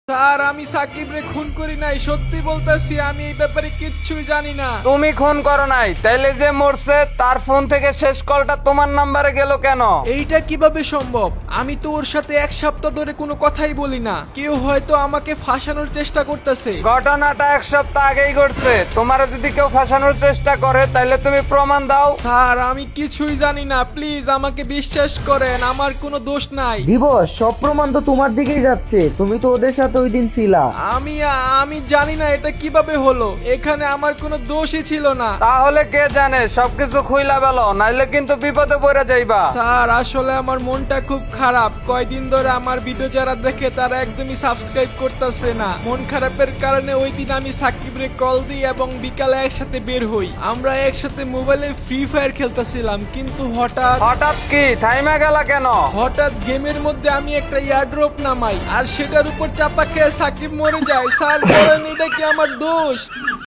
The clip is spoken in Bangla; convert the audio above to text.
স্যার আমি সাকিবরে খুন করি নাই, সত্যি বলতেছি আমি এই ব্যাপারে কিচ্ছুই জানি না। তুমি খুন করো নাই, তাইলে যে মরছে তার ফোন থেকে শেষ কলটা তোমার নাম্বারে গেল কেন? এইটা কিভাবে সম্ভব? আমি তো ওর সাথে এক সপ্তাহ ধরে কোনো কথাই বলি না। কেউ হয়তো আমাকে ফাঁসানোর চেষ্টা করতেছে। ঘটনাটা এক সপ্তাহ আগেই ঘটছে। তোমার যদি কেউ ফাঁসানোর চেষ্টা করে তাহলে তুমি প্রমাণ দাও। স্যার আমি কিছুই জানি না, প্লিজ আমাকে বিশ্বাস করেন, আমার কোনো দোষ নাই। দিবস, সব প্রমাণ তো তোমার দিকেই যাচ্ছে। তুমি তো ওদের সাথে ওই দিন ছিলা। আমি আমি জানি না এটা কিভাবে হলো, এখানে আমার কোনো দোষই ছিল না। তাহলে কে জানে, সবকিছু খুইলা বেলো, নাইলে কিন্তু বিপদে পড়ে যাইবা। স্যার আসলে আমার মনটা খুব খারাপ। কয়দিন ধরে আমার ভিডিও যারা দেখে তারা একদমই সাবস্ক্রাইব করতেছে না। মন খারাপের কারণে ওই দিন আমি সাকিবরে কল দিই এবং বিকালে একসাথে বের হই। আমরা একসাথে মোবাইলে ফ্রি ফায়ার খেলতেছিলাম, কিন্তু হঠাৎ কি থাইমা গেলা কেন? হঠাৎ গেমের মধ্যে আমি একটা এয়ারড্রপ নামাই আর সেটার উপর চাপা খেয়ে সাকিব মরে যায়। স্যার বলেন এটা কি আমার দোষ?